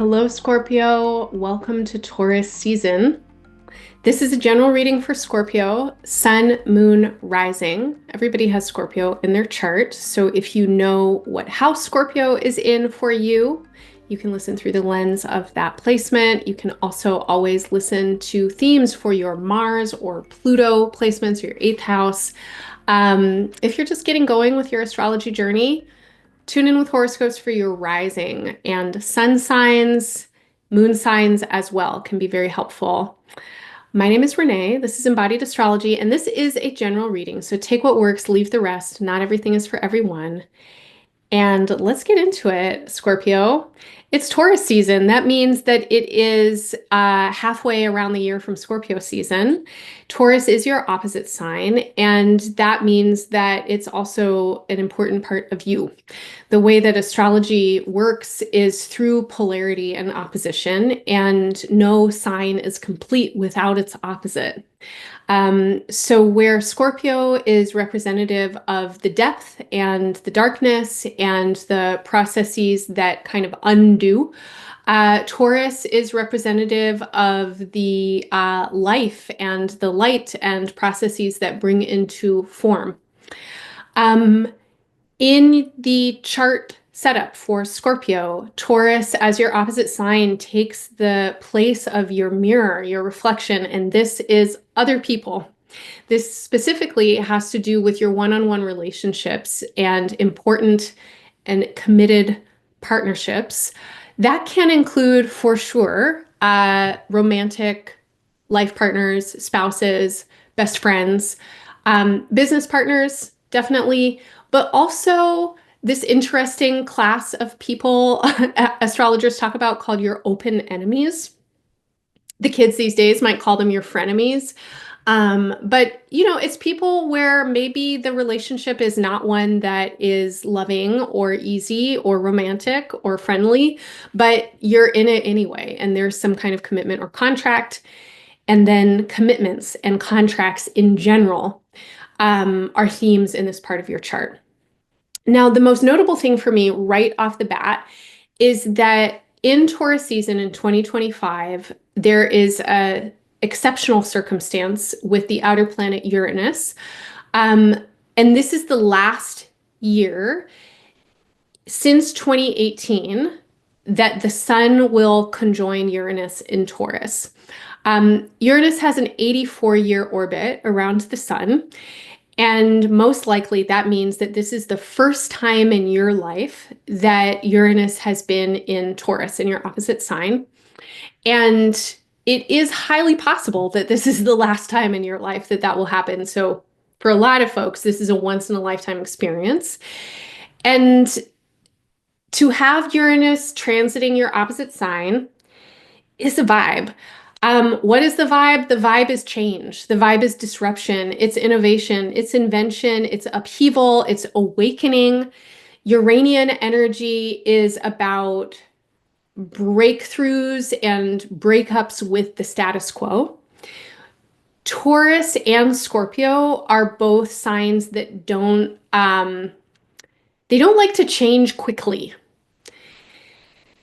Hello, Scorpio. Welcome to Taurus season. This is a general reading for Scorpio, Sun, Moon, Rising. Everybody has Scorpio in their chart. So if you know what house Scorpio is in for you, you can listen through the lens of that placement. You can also always listen to themes for your Mars or Pluto placements or your eighth house. If you're just getting going with your astrology journey, tune in with horoscopes for your rising, and sun signs, moon signs as well can be very helpful. My name is Renee. This is Embodied Astrology, and this is a general reading. So take what works, leave the rest. Not everything is for everyone. And let's get into it, Scorpio. It's Taurus season. That means that it is halfway around the year from Scorpio season. Taurus is your opposite sign, and that means that it's also an important part of you. The way that astrology works is through polarity and opposition, and no sign is complete without its opposite. So where Scorpio is representative of the depth and the darkness and the processes that kind of undo, Taurus is representative of the life and the light and processes that bring into form. In the chart setup for Scorpio, Taurus as your opposite sign takes the place of your mirror, your reflection, and this is other people. This specifically has to do with your one-on-one relationships and important and committed partnerships. That can include, for sure, romantic life partners, spouses, best friends, business partners, definitely, but also this interesting class of people astrologers talk about called your open enemies. The kids these days might call them your frenemies. But it's people where maybe the relationship is not one that is loving or easy or romantic or friendly, but you're in it anyway, and there's some kind of commitment or contract. And then commitments and contracts in general are themes in this part of your chart. Now, the most notable thing for me right off the bat is that in Taurus season in 2025, there is a exceptional circumstance with the outer planet Uranus. And this is the last year since 2018 that the sun will conjoin Uranus in Taurus. Uranus has an 84-year orbit around the sun. And most likely that means that this is the first time in your life that Uranus has been in Taurus, in your opposite sign. And it is highly possible that this is the last time in your life that that will happen. So for a lot of folks, this is a once in a lifetime experience. And to have Uranus transiting your opposite sign is a vibe. What is the vibe? The vibe is change. The vibe is disruption. It's innovation. It's invention. It's upheaval. It's awakening. Uranian energy is about breakthroughs and breakups with the status quo. Taurus and Scorpio are both signs that they don't like to change quickly.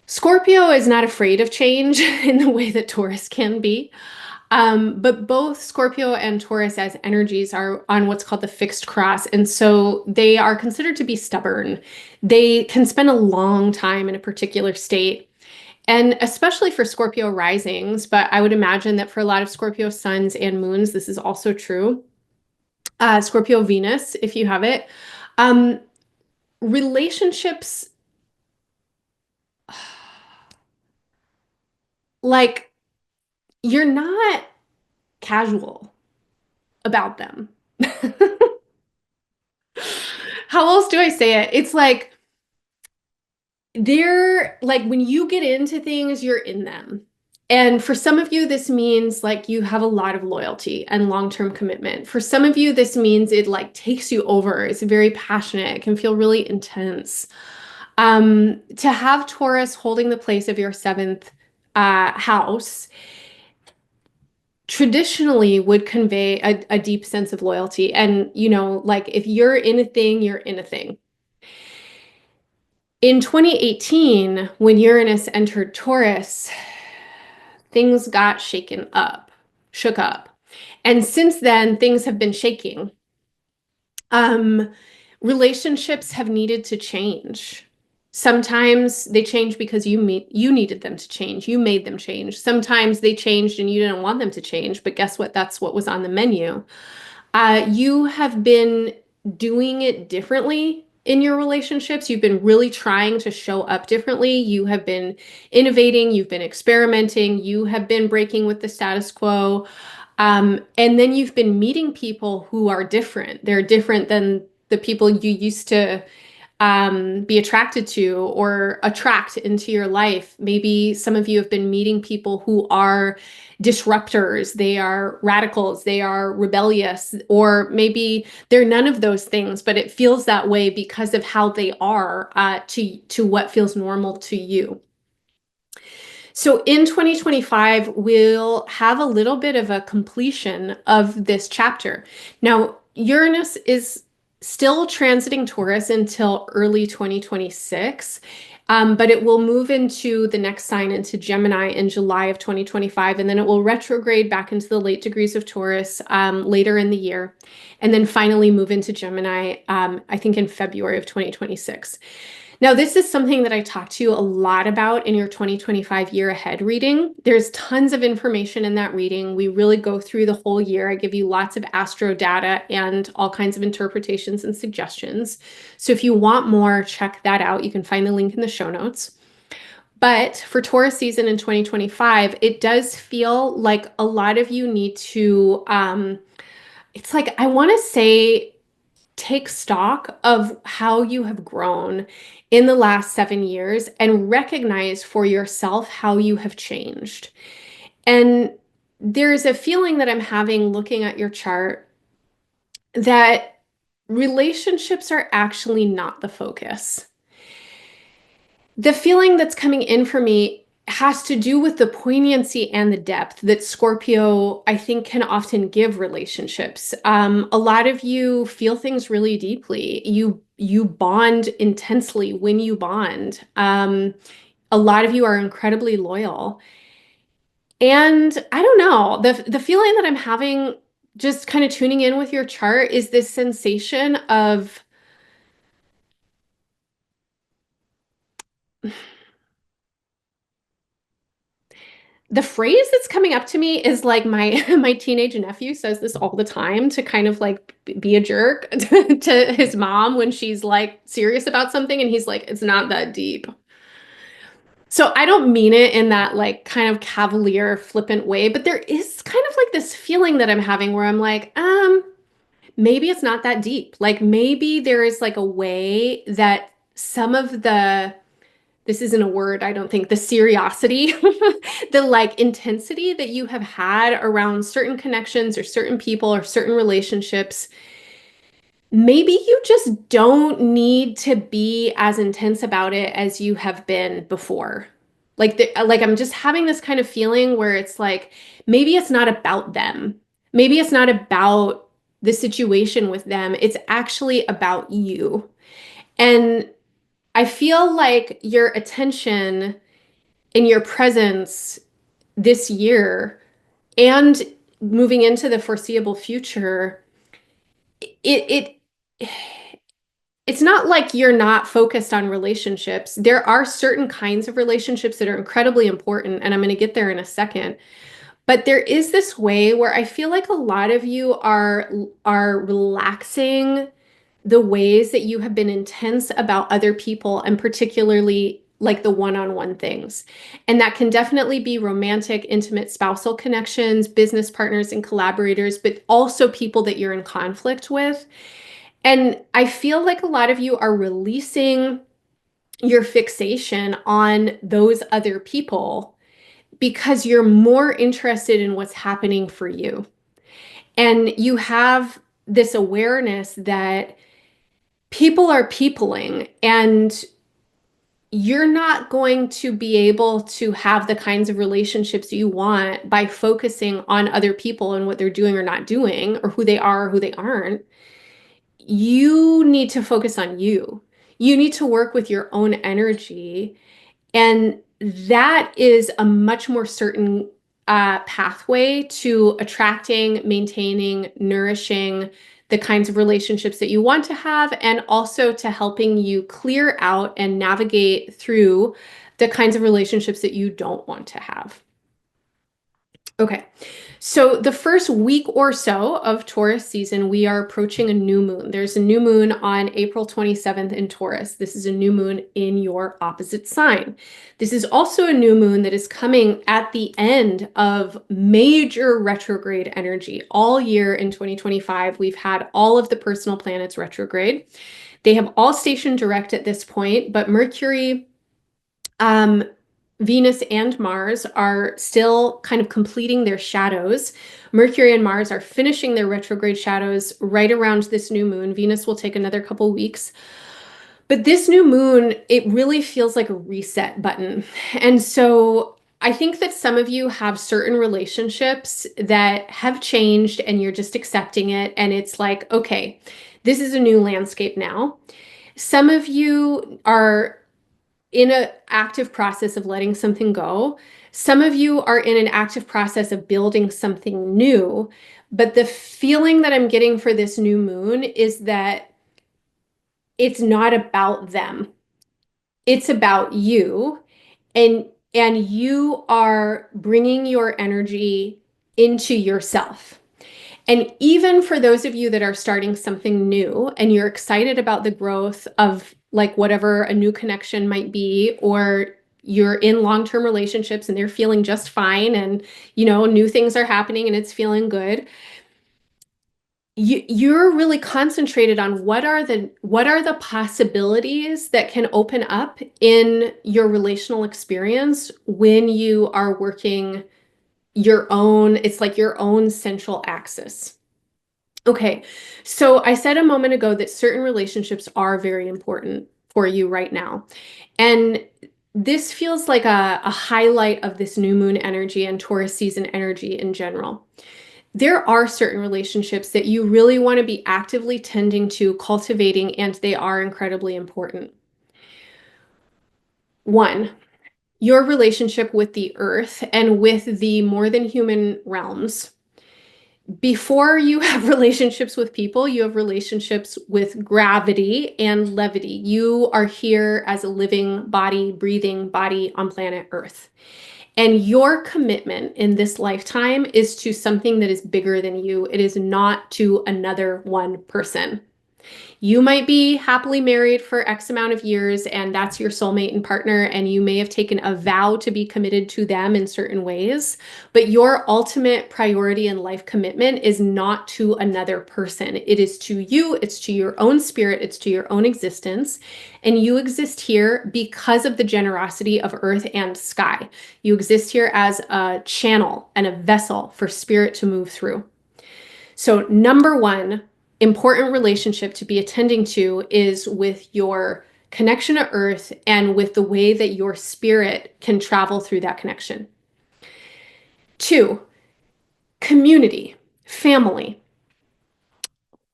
Scorpio is not afraid of change in the way that Taurus can be. But both Scorpio and Taurus as energies are on what's called the fixed cross. And so they are considered to be stubborn. They can spend a long time in a particular state. And especially for Scorpio risings, but I would imagine that for a lot of Scorpio suns and moons, this is also true. Scorpio Venus, if you have it. Relationships, like, you're not casual about them. How else do I say it? It's like they're like when you get into things, you're in them. And for some of you, this means like you have a lot of loyalty and long-term commitment. For some of you, this means it like takes you over. It's very passionate. It can feel really intense. To have Taurus holding the place of your seventh house traditionally would convey a deep sense of loyalty. And, like if you're in a thing, you're in a thing. In 2018, when Uranus entered Taurus, things got shook up. And since then, things have been shaking. Um, Relationships have needed to change. Sometimes they change because you needed them to change. You made them change. Sometimes they changed and you didn't want them to change, but guess what? That's what was on the menu. You have been doing it differently in your relationships. You've been really trying to show up differently. You have been innovating, you've been experimenting, you have been breaking with the status quo. And then you've been meeting people who are different. They're different than the people you used to be attracted to or attract into your life. Maybe some of you have been meeting people who are disruptors, they are radicals, they are rebellious, or maybe they're none of those things, but it feels that way because of how they are to what feels normal to you. So in 2025, we'll have a little bit of a completion of this chapter. Now, Uranus is still transiting Taurus until early 2026, but it will move into the next sign, into Gemini, in July of 2025, and then it will retrograde back into the late degrees of Taurus later in the year, and then finally move into Gemini, I think in February of 2026. Now, this is something that I talk to you a lot about in your 2025 year ahead reading. There's tons of information in that reading. We really go through the whole year. I give you lots of astro data and all kinds of interpretations and suggestions. So if you want more, check that out. You can find the link in the show notes. But for Taurus season in 2025, it does feel like a lot of you need to, it's like, I want to say, take stock of how you have grown in the last 7 years and recognize for yourself how you have changed. And there's a feeling that I'm having looking at your chart that relationships are actually not the focus. The feeling that's coming in for me has to do with the poignancy and the depth that Scorpio, I think, can often give relationships. A lot of you feel things really deeply. You bond intensely when you bond. A lot of you are incredibly loyal. And I don't know, the feeling that I'm having just kind of tuning in with your chart is this sensation of the phrase that's coming up to me is like my my teenage nephew says this all the time to kind of like be a jerk to his mom when she's like serious about something and he's like, it's not that deep. So I don't mean it in that like kind of cavalier, flippant way, but there is kind of like this feeling that I'm having where I'm like, maybe it's not that deep. Like maybe there is like a way that some of the, this isn't a word, I don't think, the seriosity, the like intensity that you have had around certain connections or certain people or certain relationships, maybe you just don't need to be as intense about it as you have been before. Like I'm just having this kind of feeling where it's like, maybe it's not about them. Maybe it's not about the situation with them. It's actually about you. And I feel like your attention and your presence this year and moving into the foreseeable future, it it's not like you're not focused on relationships. There are certain kinds of relationships that are incredibly important, and I'm going to get there in a second. But there is this way where I feel like a lot of you are relaxing the ways that you have been intense about other people and particularly like the one-on-one things. And that can definitely be romantic, intimate spousal connections, business partners and collaborators, but also people that you're in conflict with. And I feel like a lot of you are releasing your fixation on those other people because you're more interested in what's happening for you. And you have this awareness that people are peopling and you're not going to be able to have the kinds of relationships you want by focusing on other people and what they're doing or not doing, or who they are or who they aren't. You need to focus on you. You need to work with your own energy. And that is a much more certain pathway to attracting, maintaining, nourishing the kinds of relationships that you want to have, and also to helping you clear out and navigate through the kinds of relationships that you don't want to have. Okay, so the first week or so of Taurus season, we are approaching a new moon. There's a new moon on April 27th in Taurus. This is a new moon in your opposite sign. This is also a new moon that is coming at the end of major retrograde energy. All year in 2025, we've had all of the personal planets retrograde. They have all stationed direct at this point, but Mercury, Venus and Mars are still kind of completing their shadows. Mercury and Mars are finishing their retrograde shadows right around this new moon. Venus will take another couple weeks. But this new moon, it really feels like a reset button. And so I think that some of you have certain relationships that have changed and you're just accepting it. And it's like, okay, this is a new landscape now. Some of you are in an active process of letting something go. Some of you are in an active process of building something new. But the feeling that I'm getting for this new moon is that it's not about them. It's about you. And you are bringing your energy into yourself. And even for those of you that are starting something new and you're excited about the growth of like whatever a new connection might be, or you're in long-term relationships and they're feeling just fine and new things are happening and it's feeling good. You're really concentrated on what are the possibilities that can open up in your relational experience when you are working it's like your own central axis. Okay, so I said a moment ago that certain relationships are very important for you right now. And this feels like a highlight of this new moon energy and Taurus season energy in general. There are certain relationships that you really want to be actively tending to, cultivating, and they are incredibly important. One, your relationship with the earth and with the more than human realms. Before you have relationships with people, you have relationships with gravity and levity. You are here as a living body, breathing body on planet Earth. And your commitment in this lifetime is to something that is bigger than you. It is not to another one person. You might be happily married for X amount of years, and that's your soulmate and partner, and you may have taken a vow to be committed to them in certain ways, but your ultimate priority and life commitment is not to another person. It is to you, it's to your own spirit, it's to your own existence, and you exist here because of the generosity of earth and sky. You exist here as a channel and a vessel for spirit to move through. So number one, important relationship to be attending to is with your connection to earth and with the way that your spirit can travel through that connection. Two, community, family.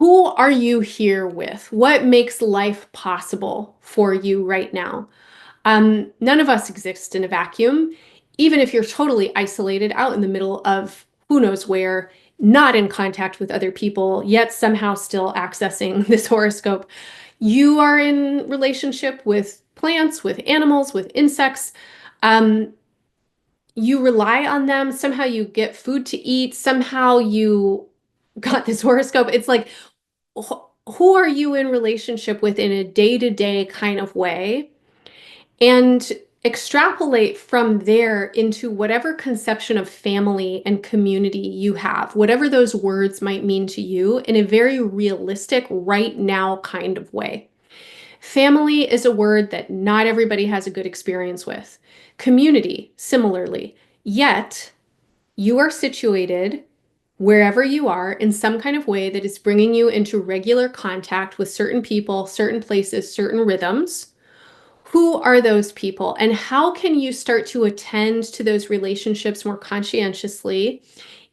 Who are you here with? What makes life possible for you right now? None of us exist in a vacuum. Even if you're totally isolated out in the middle of who knows where, not in contact with other people, yet somehow still accessing this horoscope, you are in relationship with plants, with animals, with insects. You rely on them. Somehow you get food to eat. Somehow you got this horoscope. It's like, who are you in relationship with in a day-to-day kind of way? And extrapolate from there into whatever conception of family and community you have, whatever those words might mean to you in a very realistic, right now kind of way. Family is a word that not everybody has a good experience with. Community, similarly. Yet, you are situated wherever you are in some kind of way that is bringing you into regular contact with certain people, certain places, certain rhythms. Who are those people, and how can you start to attend to those relationships more conscientiously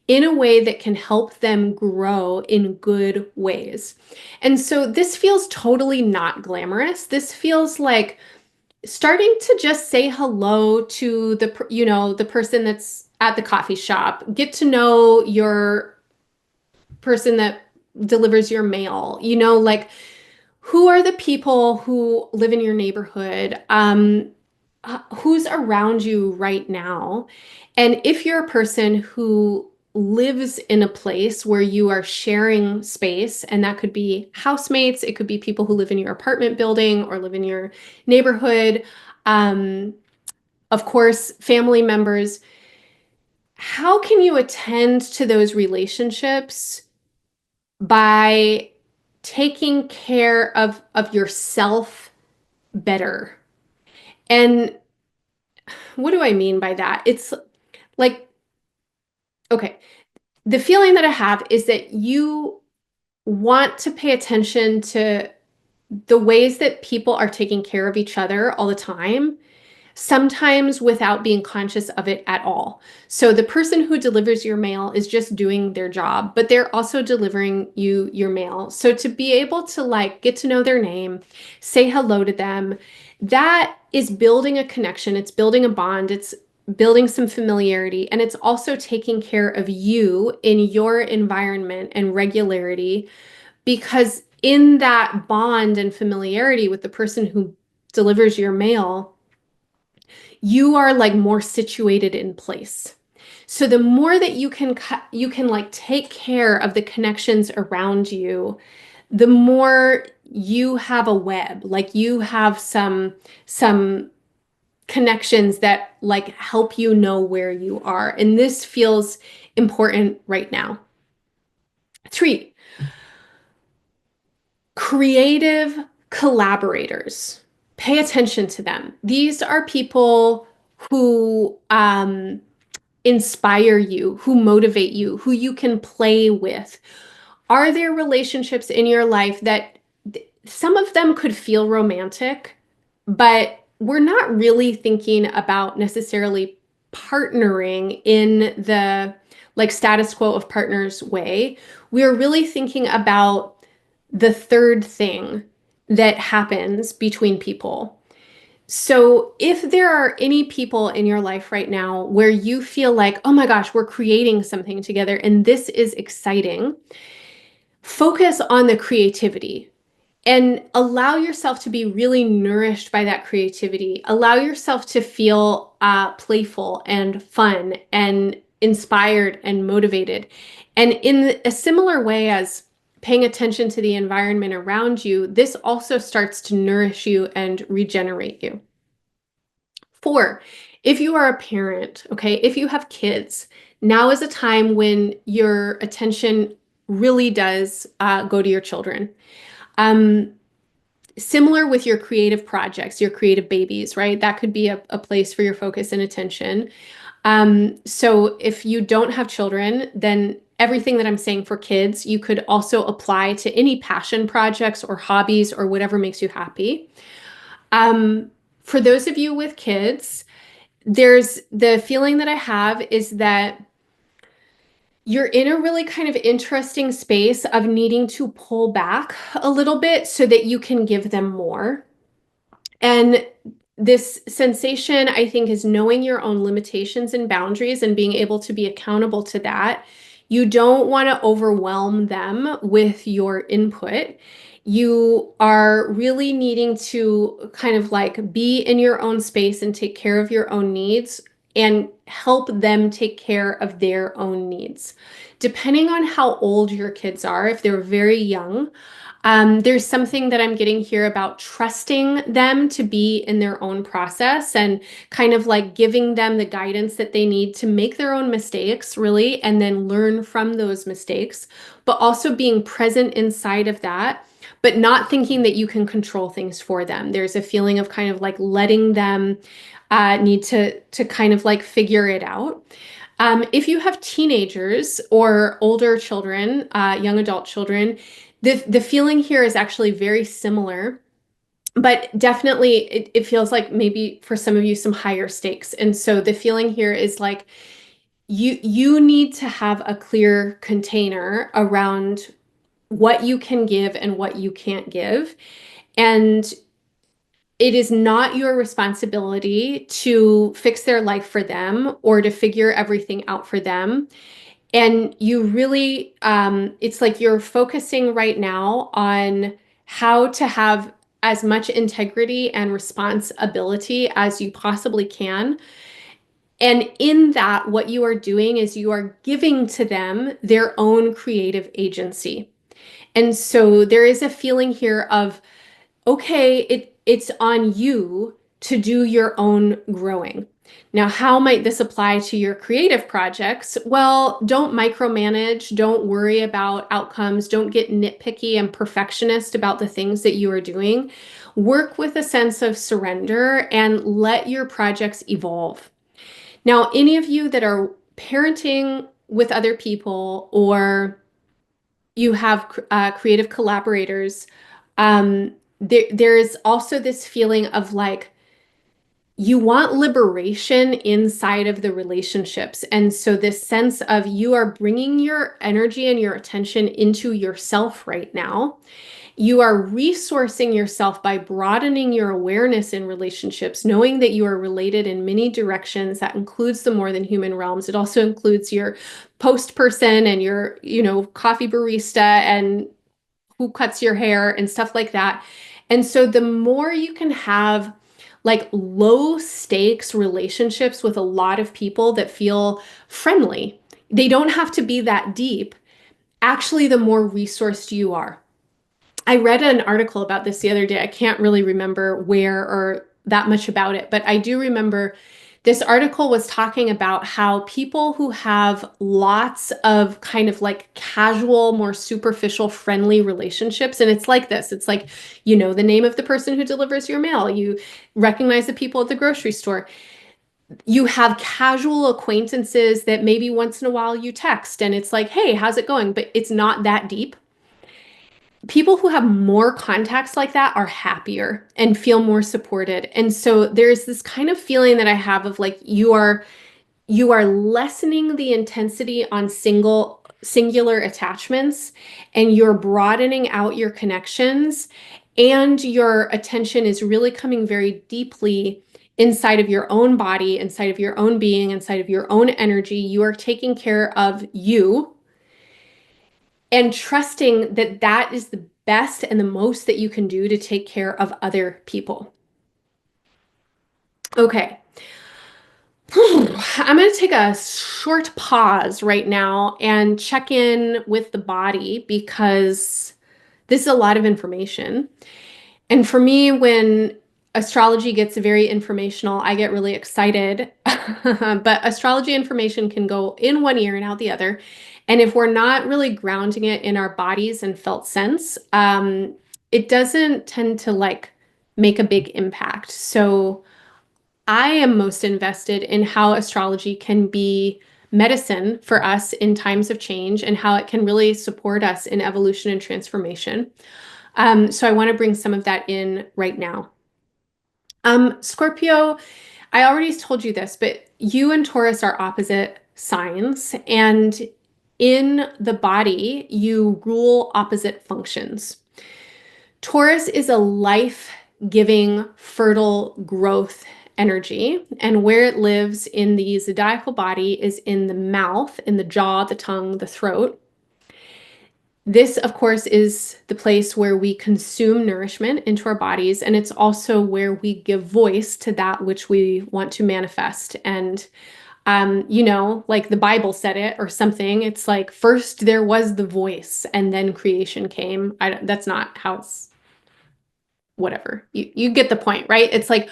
in a way that can help them grow in good ways. And so this feels totally not glamorous. This feels like starting to just say hello to the person that's at the coffee shop, get to know your person that delivers your mail, like who are the people who live in your neighborhood? Who's around you right now? And if you're a person who lives in a place where you are sharing space, and that could be housemates, it could be people who live in your apartment building or live in your neighborhood, um, of course, family members, how can you attend to those relationships by taking care of yourself better? And what do I mean by that? It's like, okay, the feeling that I have is that you want to pay attention to the ways that people are taking care of each other all the time, sometimes without being conscious of it at all. So the person who delivers your mail is just doing their job, but they're also delivering you your mail. So to be able to like get to know their name, say hello to them, that is building a connection, it's building a bond, it's building some familiarity, and it's also taking care of you in your environment and regularity, because in that bond and familiarity with the person who delivers your mail, you are like more situated in place. So the more that you can like take care of the connections around you, the more you have a web, like you have some connections that like help you know where you are. And this feels important right now. 3, creative collaborators. Pay attention to them. These are people who inspire you, who motivate you, who you can play with. Are there relationships in your life that some of them could feel romantic, but we're not really thinking about necessarily partnering in the like status quo of partners way. We are really thinking about the third thing that happens between people. So if there are any people in your life right now where you feel like, oh my gosh, we're creating something together and this is exciting, focus on the creativity and allow yourself to be really nourished by that creativity. Allow yourself to feel playful and fun and inspired and motivated. And in a similar way as paying attention to the environment around you, this also starts to nourish you and regenerate you. 4, if you are a parent, okay, if you have kids, now is a time when your attention really does go to your children. Um, Similar with your creative projects, your creative babies, right? That could be a place for your focus and attention. So if you don't have children, then everything that I'm saying for kids, you could also apply to any passion projects or hobbies or whatever makes you happy. For those of you with kids, there's the feeling that I have is that you're in a really kind of interesting space of needing to pull back a little bit so that you can give them more. And this sensation, I think, is knowing your own limitations and boundaries and being able to be accountable to that. You don't want to overwhelm them with your input. You are really needing to kind of like be in your own space and take care of your own needs and help them take care of their own needs. Depending on how old your kids are, if they're very young, there's something that I'm getting here about trusting them to be in their own process and kind of like giving them the guidance that they need to make their own mistakes, really, and then learn from those mistakes, but also being present inside of that, but not thinking that you can control things for them. There's a feeling of kind of like letting them need to kind of like figure it out. If you have teenagers or older children, young adult children, the feeling here is actually very similar, but definitely it feels like maybe for some of you some higher stakes. And so the feeling here is like you need to have a clear container around what you can give and what you can't give. And it is not your responsibility to fix their life for them or to figure everything out for them. And you really, it's like you're focusing right now on how to have as much integrity and responsibility as you possibly can. And in that, what you are doing is you are giving to them their own creative agency. And so there is a feeling here of, okay, it's on you to do your own growing. Now, how might this apply to your creative projects? Well, don't micromanage, don't worry about outcomes, don't get nitpicky and perfectionist about the things that you are doing. Work with a sense of surrender and let your projects evolve. Now, any of you that are parenting with other people or you have creative collaborators, there is also this feeling of like you want liberation inside of the relationships. And so this sense of you are bringing your energy and your attention into yourself right now. You are resourcing yourself by broadening your awareness in relationships, knowing that you are related in many directions. That includes the more than human realms. It also includes your post person and your, coffee barista and who cuts your hair and stuff like that. And so the more you can have like low stakes relationships with a lot of people that feel friendly, they don't have to be that deep. Actually, the more resourced you are. I read an article about this the other day. I can't really remember where or that much about it, but I do remember this article was talking about how people who have lots of kind of like casual, more superficial, friendly relationships, and it's like this, it's like, you know, the name of the person who delivers your mail, you recognize the people at the grocery store, you have casual acquaintances that maybe once in a while you text and it's like, hey, how's it going? But it's not that deep. People who have more contacts like that are happier and feel more supported. And so there's this kind of feeling that I have of like you are lessening the intensity on singular attachments and you're broadening out your connections and your attention is really coming very deeply inside of your own body, inside of your own being, inside of your own energy. You are taking care of you and trusting that that is the best and the most that you can do to take care of other people. Okay. I'm going to take a short pause right now and check in with the body because this is a lot of information. And for me, when astrology gets very informational, I get really excited. But astrology information can go in one ear and out the other. And if we're not really grounding it in our bodies and felt sense, it doesn't tend to like make a big impact. So I am most invested in how astrology can be medicine for us in times of change and how it can really support us in evolution and transformation. So I want to bring some of that in right now. Scorpio, I already told you this, but you and Taurus are opposite signs, and in the body, you rule opposite functions. Taurus is a life-giving, fertile growth energy, and where it lives in the zodiacal body is in the mouth, in the jaw, the tongue, the throat. This, of course, is the place where we consume nourishment into our bodies, and it's also where we give voice to that which we want to manifest. And, like the Bible said it or something, it's like first there was the voice and then creation came. That's not how it's, whatever. You get the point, right? It's like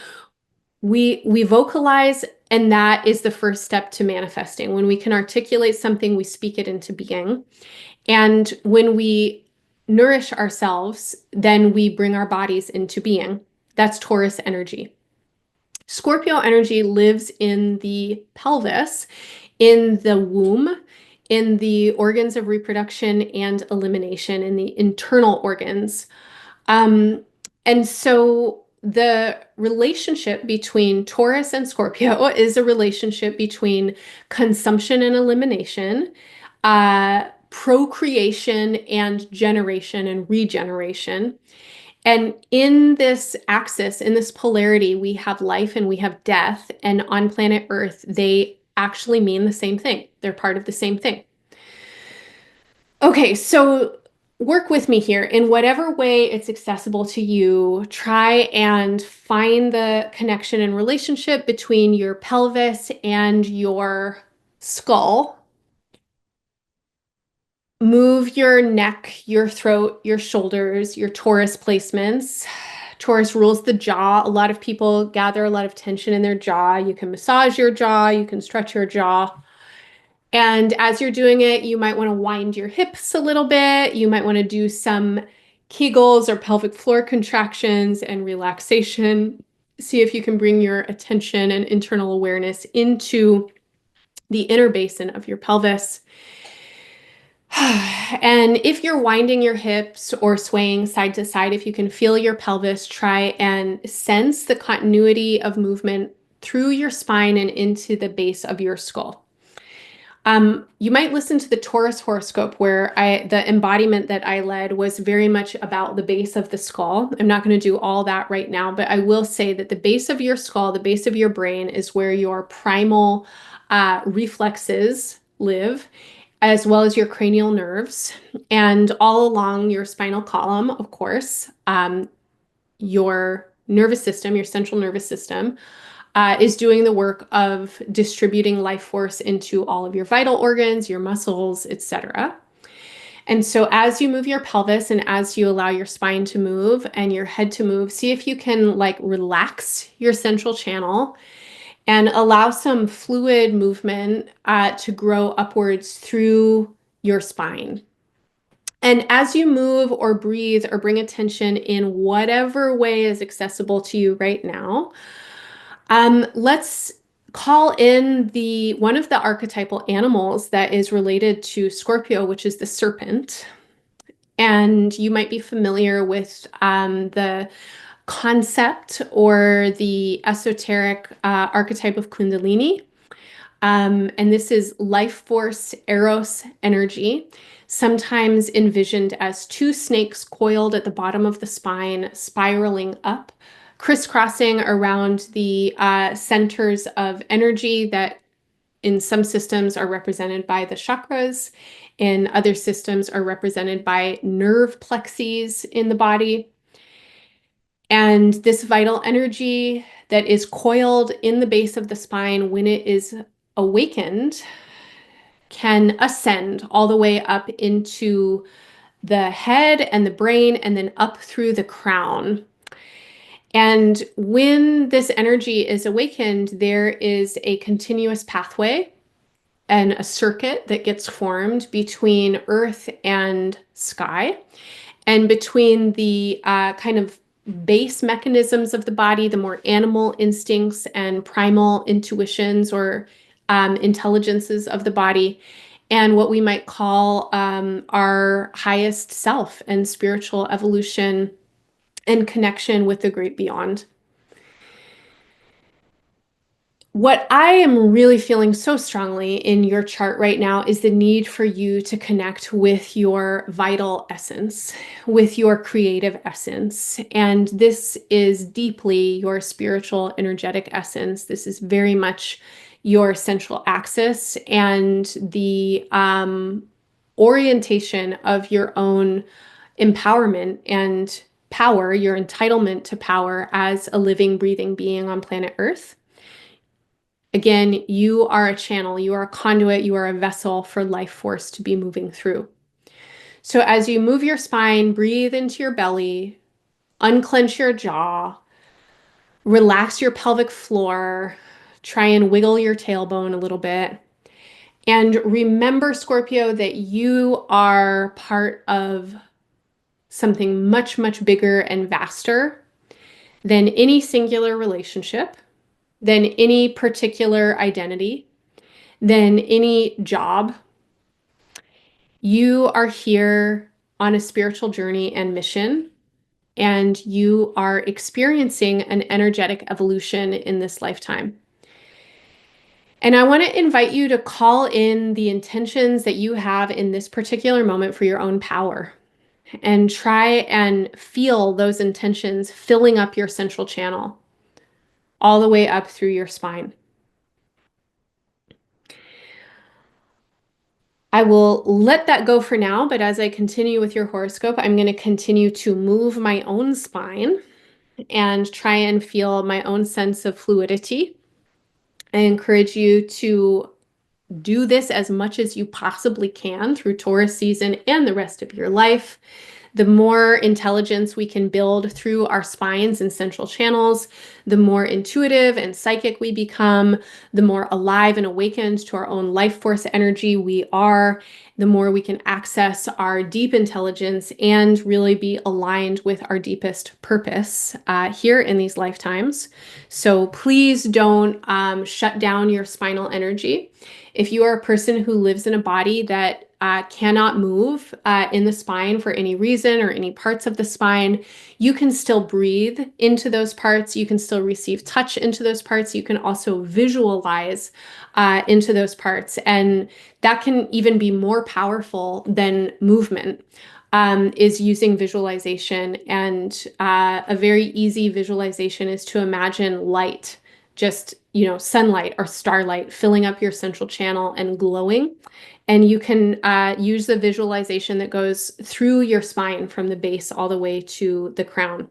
we vocalize, and that is the first step to manifesting. When we can articulate something, we speak it into being. And when we nourish ourselves, then we bring our bodies into being. That's Taurus energy. Scorpio energy lives in the pelvis, in the womb, in the organs of reproduction and elimination, in the internal organs. And so the relationship between Taurus and Scorpio is a relationship between consumption and elimination, procreation and generation and regeneration. And in this axis, in this polarity, we have life and we have death. And on planet Earth, they actually mean the same thing. They're part of the same thing. Okay, so work with me here. In whatever way it's accessible to you, try and find the connection and relationship between your pelvis and your skull. Move your neck, your throat, your shoulders, your Taurus placements. Taurus rules the jaw. A lot of people gather a lot of tension in their jaw. You can massage your jaw, you can stretch your jaw. And as you're doing it, you might want to wind your hips a little bit. You might want to do some Kegels or pelvic floor contractions and relaxation. See if you can bring your attention and internal awareness into the inner basin of your pelvis. And if you're winding your hips or swaying side to side, if you can feel your pelvis, try and sense the continuity of movement through your spine and into the base of your skull. You might listen to the Taurus horoscope where the embodiment that I led was very much about the base of the skull. I'm not going to do all that right now, but I will say that the base of your skull, the base of your brain is where your primal reflexes live, as well as your cranial nerves, and all along your spinal column, of course, your nervous system, your central nervous system, is doing the work of distributing life force into all of your vital organs, your muscles, etc. And so as you move your pelvis and as you allow your spine to move and your head to move, see if you can like relax your central channel and allow some fluid movement to grow upwards through your spine. And as you move or breathe or bring attention in whatever way is accessible to you right now, let's call in one of the archetypal animals that is related to Scorpio, which is the serpent. And you might be familiar with the concept or the esoteric archetype of Kundalini. And this is life force, eros energy, sometimes envisioned as two snakes coiled at the bottom of the spine, spiraling up, crisscrossing around the centers of energy that in some systems are represented by the chakras, in other systems are represented by nerve plexes in the body. And this vital energy that is coiled in the base of the spine when it is awakened can ascend all the way up into the head and the brain and then up through the crown. And when this energy is awakened, there is a continuous pathway and a circuit that gets formed between earth and sky, and between the kind of base mechanisms of the body, the more animal instincts and primal intuitions or intelligences of the body, and what we might call our highest self and spiritual evolution and connection with the great beyond. What I am really feeling so strongly in your chart right now is the need for you to connect with your vital essence, with your creative essence. And this is deeply your spiritual, energetic essence. This is very much your central axis and the orientation of your own empowerment and power, your entitlement to power as a living, breathing being on planet Earth. Again, you are a channel, you are a conduit, you are a vessel for life force to be moving through. So as you move your spine, breathe into your belly, unclench your jaw, relax your pelvic floor, try and wiggle your tailbone a little bit. And remember, Scorpio, that you are part of something much, much bigger and vaster than any singular relationship, than any particular identity, than any job. You are here on a spiritual journey and mission, and you are experiencing an energetic evolution in this lifetime. And I want to invite you to call in the intentions that you have in this particular moment for your own power, and try and feel those intentions filling up your central channel all the way up through your spine. I will let that go for now, but as I continue with your horoscope, I'm going to continue to move my own spine and try and feel my own sense of fluidity. I encourage you to do this as much as you possibly can through Taurus season and the rest of your life. The more intelligence we can build through our spines and central channels, the more intuitive and psychic we become, the more alive and awakened to our own life force energy we are, the more we can access our deep intelligence and really be aligned with our deepest purpose here in these lifetimes. So please don't shut down your spinal energy. If you are a person who lives in a body that cannot move in the spine for any reason or any parts of the spine, you can still breathe into those parts. You can still receive touch into those parts. You can also visualize into those parts. And that can even be more powerful than movement. Is using visualization. And a very easy visualization is to imagine light, just, sunlight or starlight filling up your central channel and glowing. And you can use the visualization that goes through your spine from the base all the way to the crown.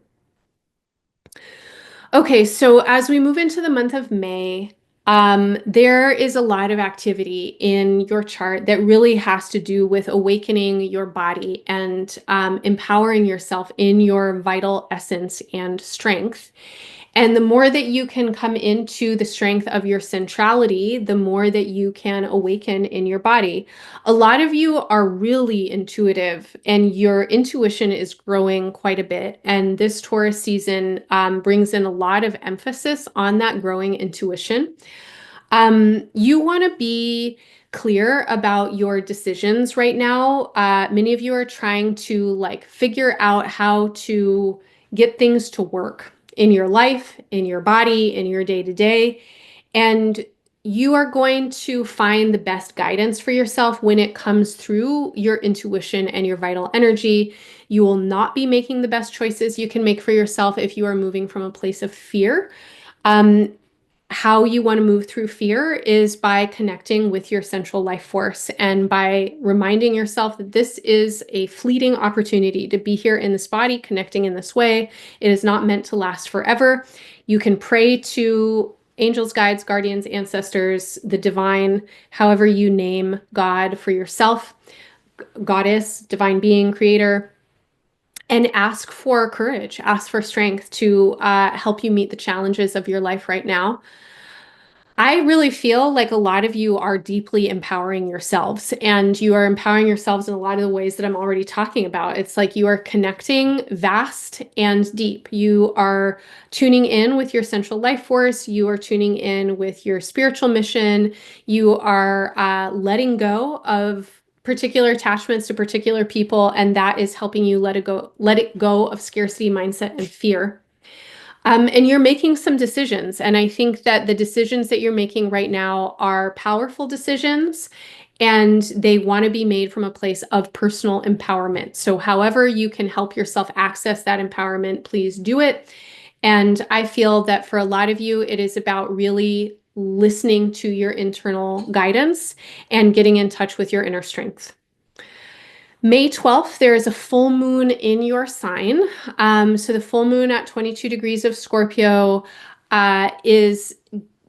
Okay, so as we move into the month of May, there is a lot of activity in your chart that really has to do with awakening your body and empowering yourself in your vital essence and strength. And the more that you can come into the strength of your centrality, the more that you can awaken in your body. A lot of you are really intuitive, and your intuition is growing quite a bit. And this Taurus season brings in a lot of emphasis on that growing intuition. You want to be clear about your decisions right now. Many of you are trying to figure out how to get things to work in your life, in your body, in your day to day. And you are going to find the best guidance for yourself when it comes through your intuition and your vital energy. You will not be making the best choices you can make for yourself if you are moving from a place of fear. How you want to move through fear is by connecting with your central life force and by reminding yourself that this is a fleeting opportunity to be here in this body, connecting in this way. It is not meant to last forever. You can pray to angels, guides, guardians, ancestors, the divine, however you name God for yourself, goddess, divine being, creator, and ask for courage, ask for strength to help you meet the challenges of your life right now. I really feel like a lot of you are deeply empowering yourselves, and you are empowering yourselves in a lot of the ways that I'm already talking about. It's like you are connecting vast and deep. You are tuning in with your central life force. You are tuning in with your spiritual mission. You are letting go of particular attachments to particular people, and that is helping you let it go of scarcity mindset and fear. And you're making some decisions. And I think that the decisions that you're making right now are powerful decisions, and they want to be made from a place of personal empowerment. So however you can help yourself access that empowerment, please do it. And I feel that for a lot of you, it is about really listening to your internal guidance and getting in touch with your inner strength. May 12th, there is a full moon in your sign. So the full moon at 22 degrees of Scorpio is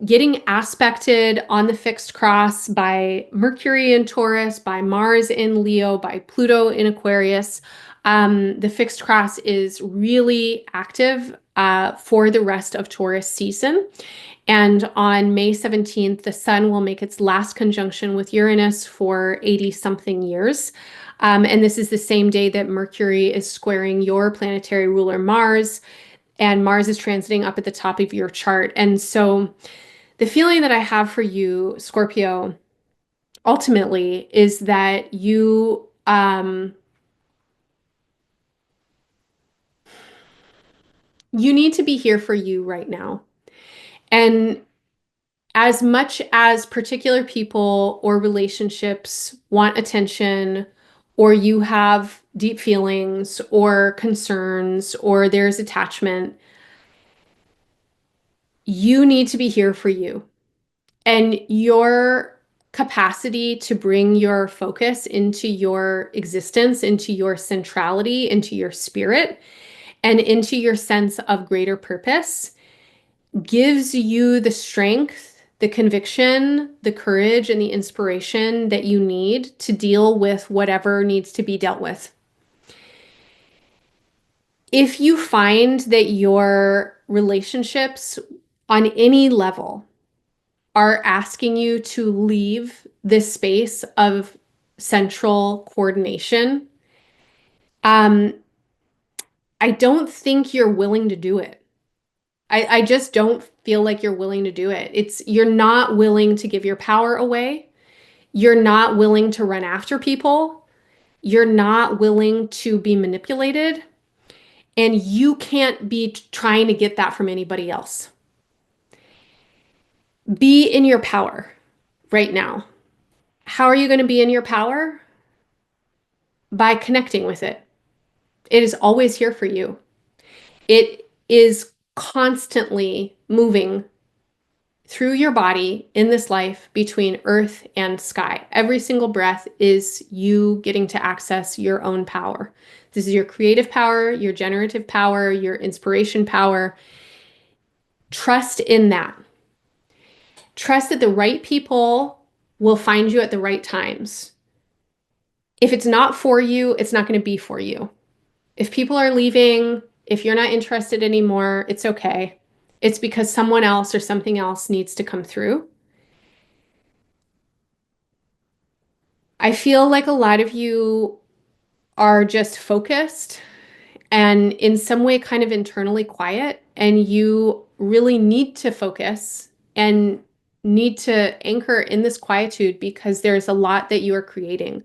getting aspected on the fixed cross by Mercury in Taurus, by Mars in Leo, by Pluto in Aquarius. The fixed cross is really active for the rest of Taurus season. And on May 17th, the sun will make its last conjunction with Uranus for 80 something years. And this is the same day that Mercury is squaring your planetary ruler Mars, and Mars is transiting up at the top of your chart. And so the feeling that I have for you, Scorpio, ultimately is that you You need to be here for you right now. And as much as particular people or relationships want attention, or you have deep feelings or concerns, or there's attachment, you need to be here for you. And your capacity to bring your focus into your existence, into your centrality, into your spirit, and into your sense of greater purpose gives you the strength, the conviction, the courage, and the inspiration that you need to deal with whatever needs to be dealt with. If you find that your relationships on any level are asking you to leave this space of central coordination, um, I don't think you're willing to do it. I just don't feel like you're willing to do it. You're not willing to give your power away. You're not willing to run after people. You're not willing to be manipulated. And you can't be trying to get that from anybody else. Be in your power right now. How are you going to be in your power? By connecting with it. It is always here for you. It is constantly moving through your body in this life between earth and sky. Every single breath is you getting to access your own power. This is your creative power, your generative power, your inspiration power. Trust in that. Trust that the right people will find you at the right times. If it's not for you, it's not going to be for you. If people are leaving, if you're not interested anymore, it's okay. It's because someone else or something else needs to come through. I feel like a lot of you are just focused and in some way kind of internally quiet, and you really need to focus and need to anchor in this quietude because there's a lot that you are creating.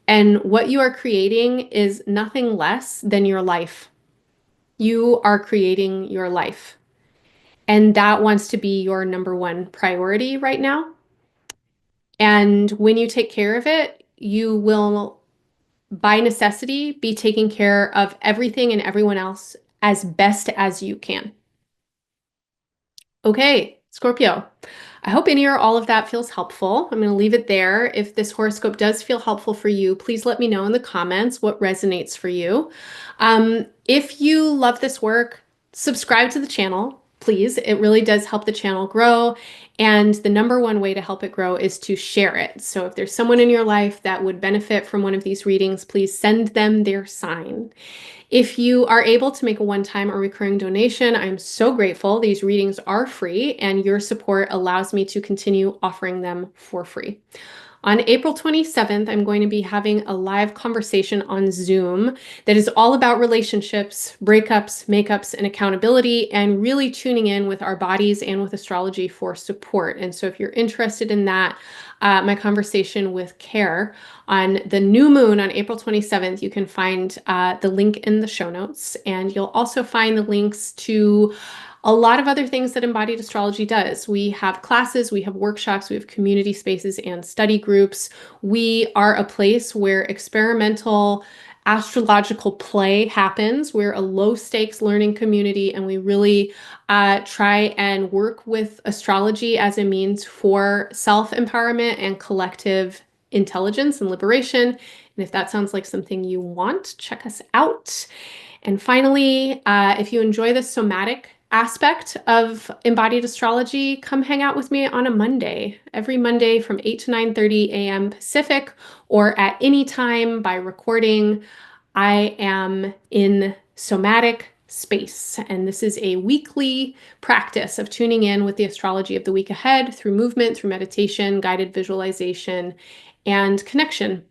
And what you are creating is nothing less than your life. You are creating your life. And that wants to be your number one priority right now. And when you take care of it, you will, by necessity, be taking care of everything and everyone else as best as you can. Okay, Scorpio. I hope any or all of that feels helpful. I'm going to leave it there. If this horoscope does feel helpful for you, please let me know in the comments what resonates for you. If you love this work, subscribe to the channel, please. It really does help the channel grow. And the number one way to help it grow is to share it. So if there's someone in your life that would benefit from one of these readings, please send them their sign. If you are able to make a one-time or recurring donation, I'm so grateful. These readings are free, and your support allows me to continue offering them for free. On April 27th, I'm going to be having a live conversation on Zoom that is all about relationships, breakups, makeups, and accountability, and really tuning in with our bodies and with astrology for support. And so if you're interested in that, my conversation with Care on the new moon on April 27th, you can find the link in the show notes, and you'll also find the links to a lot of other things that embodied astrology does. We have classes, we have workshops, we have community spaces and study groups. We are a place where experimental astrological play happens. We're a low stakes learning community, and we really try and work with astrology as a means for self-empowerment and collective intelligence and liberation. And if that sounds like something you want, check us out. And finally, if you enjoy the somatic aspect of embodied astrology, come hang out with me on a Monday, every Monday from 8 to 9:30 a.m. Pacific, or at any time by recording. I am in somatic space, and this is a weekly practice of tuning in with the astrology of the week ahead through movement, through meditation, guided visualization, and connection.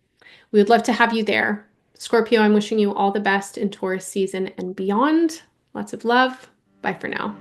We would love to have you there. Scorpio, I'm wishing you all the best in Taurus season and beyond. Lots of love. Bye for now.